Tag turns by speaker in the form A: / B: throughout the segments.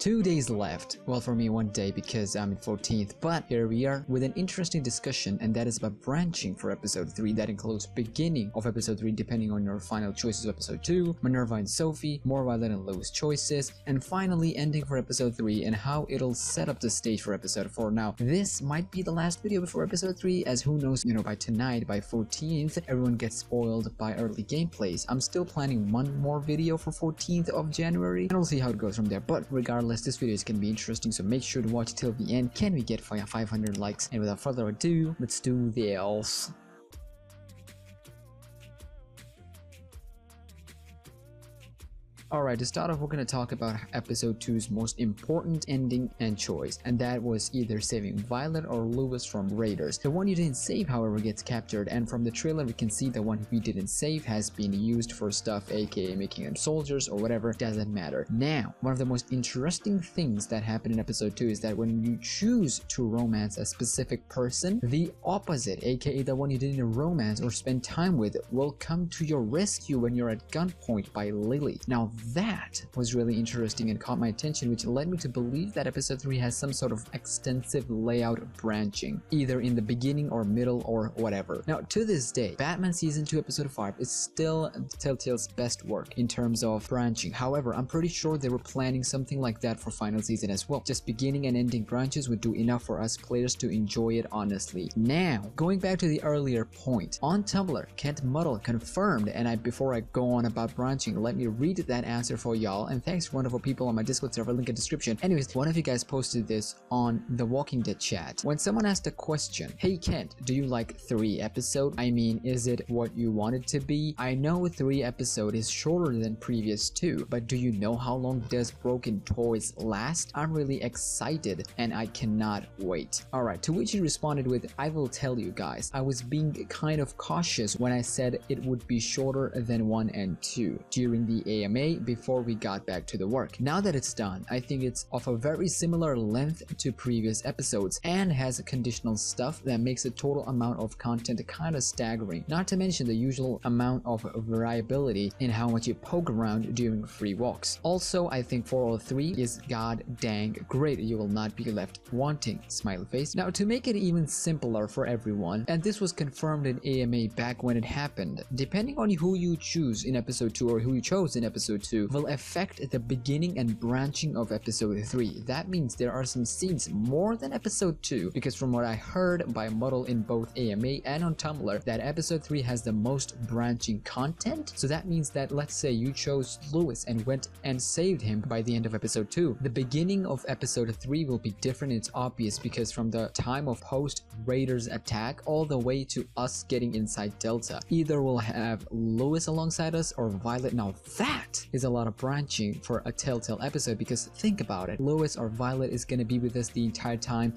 A: 2 days left. Well, for me 1 day because I'm in 14th, but here we are with an interesting discussion, and that is about branching for episode 3. That includes beginning of episode 3 depending on your final choices of episode 2, Minerva and Sophie, more Violet and Lewis choices, and finally ending for episode 3 and how it'll set up the stage for episode 4. Now, this might be the last video before episode 3, as who knows, by tonight, by 14th, everyone gets spoiled by early gameplays. I'm still planning one more video for 14th of January, and we'll see how it goes from there. But regardless, this video is going to be interesting, so make sure to watch it till the end. Can we get 500 likes? And without further ado, let's do this. Alright, to start off, we're going to talk about episode 2's most important ending and choice, and that was either saving Violet or Lewis from raiders. The one you didn't save, however, gets captured, and from the trailer we can see the one we didn't save has been used for stuff, aka making them soldiers or whatever, doesn't matter. Now, one of the most interesting things that happened in episode 2 is that when you choose to romance a specific person, the opposite, aka the one you didn't romance or spend time with, will come to your rescue when you're at gunpoint by Lily. Now, that was really interesting and caught my attention, which led me to believe that episode 3 has some sort of extensive layout branching, either in the beginning or middle or whatever. Now, to this day, Batman Season 2 Episode 5 is still Telltale's best work in terms of branching. However, I'm pretty sure they were planning something like that for final season as well. Just beginning and ending branches would do enough for us players to enjoy it honestly. Now, going back to the earlier point, on Tumblr, Kent Muddle confirmed, and before I go on about branching, let me read that answer for y'all, and thanks to wonderful people on my Discord server, link in description. Anyways, one of you guys posted this on the Walking Dead chat. When someone asked a question, "Hey Kent, do you like 3 episode? I mean, is it what you want it to be? I know 3 episode is shorter than previous 2, but do you know how long does Broken Toys last? I'm really excited and I cannot wait." Alright, to which he responded with, "I will tell you guys, I was being kind of cautious when I said it would be shorter than 1 and 2 during the AMA before we got back to the work. Now that it's done, I think it's of a very similar length to previous episodes and has conditional stuff that makes the total amount of content kind of staggering, not to mention the usual amount of variability in how much you poke around during free walks. Also, I think 403 is god dang great. You will not be left wanting, smiley face. Now, to make it even simpler for everyone, and this was confirmed in AMA back when it happened, depending on who you choose in episode 2 or who you chose in episode 2 will affect the beginning and branching of episode 3. That means there are some scenes more than episode 2, because from what I heard by Muddle in both AMA and on Tumblr, that episode 3 has the most branching content. So that means that, let's say you chose Lewis and went and saved him by the end of episode 2. The beginning of episode 3 will be different. It's obvious, because from the time of post Raiders attack all the way to us getting inside Delta, either we'll have Lewis alongside us or Violet. Now that is a lot of branching for a Telltale episode, because think about it, Lewis or Violet is going to be with us the entire time,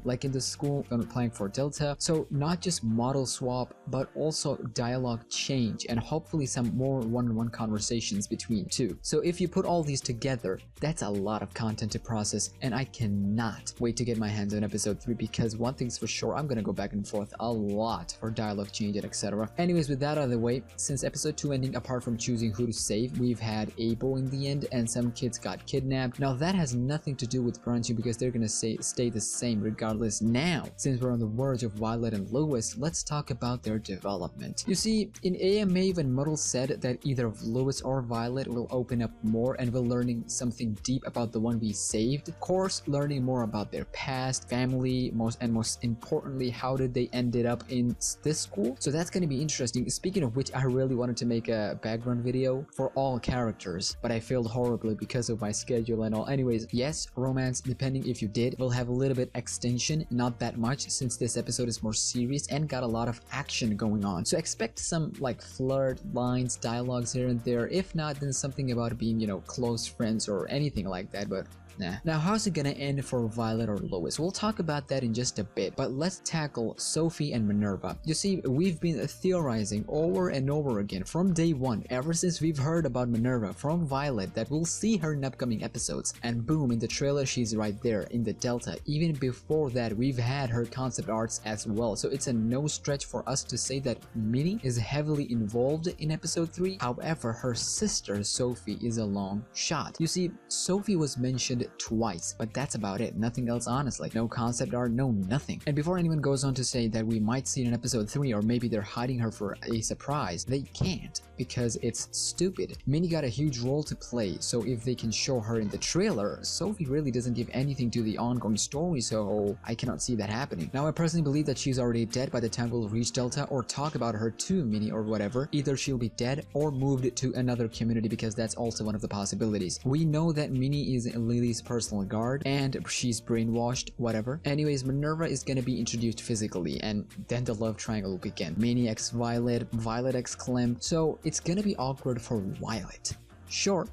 A: like in the school when we're playing for Delta. So not just model swap, but also dialogue change, and hopefully some more one-on-one conversations between two. So if you put all these together, that's a lot of content to process, and I cannot wait to get my hands on episode 3, because one thing's for sure, I'm gonna go back and forth a lot for dialogue change and etc. Anyways, with that out of the way, since episode 2 ending, apart from choosing who to save, we've had Abel in the end, and some kids got kidnapped. Now that has nothing to do with branching, because they're gonna stay the same regardless. Now, since we're on the verge of Violet and Lewis, let's talk about their development. You see, in AMA, when Muddle said that either Lewis or Violet will open up more and we're learning something deep about the one we saved, of course, learning more about their past, family, most importantly, how did they ended up in this school. So that's going to be interesting. Speaking of which, I really wanted to make a background video for all characters, but I failed horribly because of my schedule and all. Anyways, yes, romance, depending if you did, will have a little bit extension, not that much, since this episode is more serious and got a lot of action going on. So expect some like flirt lines, dialogues here and there. If not, then something about being, close friends or anything like that. But Nah. Now, how's it gonna end for Violet or Lois? We'll talk about that in just a bit, but let's tackle Sophie and Minerva. You see, we've been theorizing over and over again from day one, ever since we've heard about Minerva from Violet, that we'll see her in upcoming episodes, and boom, in the trailer she's right there in the Delta. Even before that, we've had her concept arts as well, so it's a no stretch for us to say that Minnie is heavily involved in episode 3. However, her sister Sophie is a long shot. You see, Sophie was mentioned twice, but that's about it. Nothing else, honestly. No concept art, no nothing. And before anyone goes on to say that we might see it in episode 3, or maybe they're hiding her for a surprise, they can't, because it's stupid. Minnie got a huge role to play, so if they can show her in the trailer, Sophie really doesn't give anything to the ongoing story, so I cannot see that happening. Now, I personally believe that she's already dead by the time we'll reach Delta or talk about her to Minnie or whatever. Either she'll be dead or moved to another community, because that's also one of the possibilities. We know that Minnie is Lily's personal guard and she's brainwashed, whatever. Anyways, Minerva is gonna be introduced physically, and then the love triangle will begin. Minnie x Violet, Violet x Clem, so it's gonna be awkward for Violet. Sure,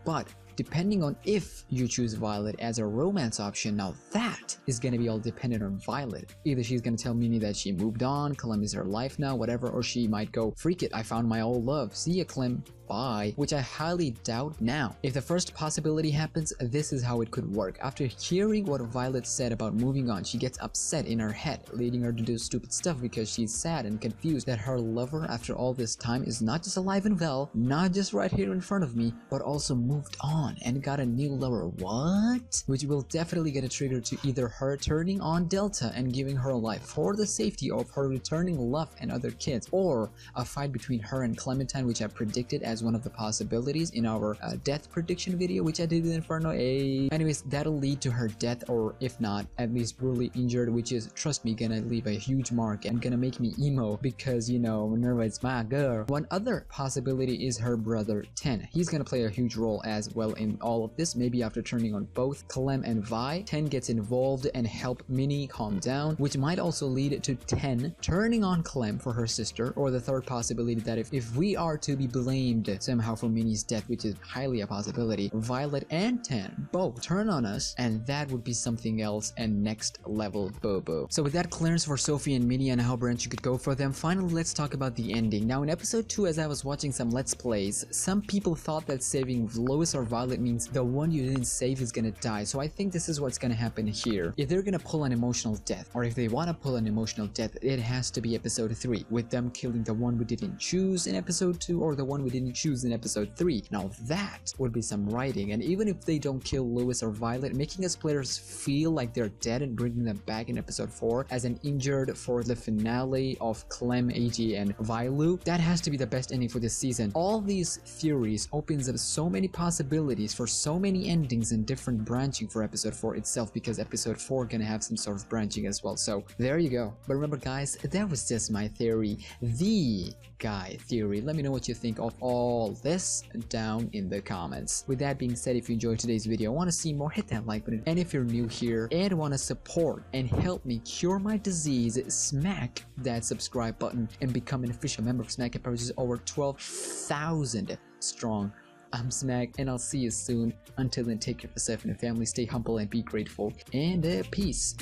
A: but depending on if you choose Violet as a romance option, now that is gonna be all dependent on Violet. Either she's gonna tell Minnie that she moved on, Clem is her life now, whatever, or she might go, freak it, I found my old love, see ya Clem, bye, which I highly doubt. Now, if the first possibility happens, this is how it could work. After hearing what Violet said about moving on, she gets upset in her head, leading her to do stupid stuff because she's sad and confused that her lover after all this time is not just alive and well, not just right here in front of me, but also moved on and got a new lover. What? Which will definitely get a trigger to either her turning on Delta and giving her life for the safety of her returning love and other kids, or a fight between her and Clementine, which I predicted as one of the possibilities in our death prediction video, which I did in Inferno. Anyways, that'll lead to her death, or if not, at least brutally injured, which is, trust me, gonna leave a huge mark and gonna make me emo, because, you know, Minerva is my girl. One other possibility is her brother 10. He's gonna play a huge role as well in all of this. Maybe after turning on both Clem and Vi, 10 gets involved and help Minnie calm down, which might also lead to 10 turning on Clem for her sister, or the third possibility that if we are to be blamed somehow for Minnie's death, which is highly a possibility, Violet and 10 both turn on us, and that would be something else and next level boo-boo. So with that clearance for Sophie and Minnie and how branch you could go for them, finally let's talk about the ending. Now in episode 2, as I was watching some let's plays, some people thought that saving Lois or Violet means the one you didn't save is gonna die, so I think this is what's gonna happen here. If they're gonna pull an emotional death, or if they wanna pull an emotional death, it has to be episode 3, with them killing the one we didn't choose in episode 2, or the one we didn't choose in episode 3. Now that would be some writing, and even if they don't kill Lois or Violet, making us players feel like they're dead and bringing them back in episode 4 as an injured for the finale of Clem, AG, and Violet, that has to be the best ending for this season. All these theories opens up so many possibilities for so many endings and different branching for episode 4 itself, because episode 4 gonna have some sort of branching as well. So there you go. But remember guys, that was just my theory, the guy theory. Let me know what you think of all this down in the comments. With that being said, if you enjoyed today's video, want to see more, hit that like button, and if you're new here and want to support and help me cure my disease, smack that subscribe button and become an official member of SmackNPie, which is over 12,000 strong. I'm Smack, and I'll see you soon. Until then, take care of yourself and your family, stay humble and be grateful, and peace.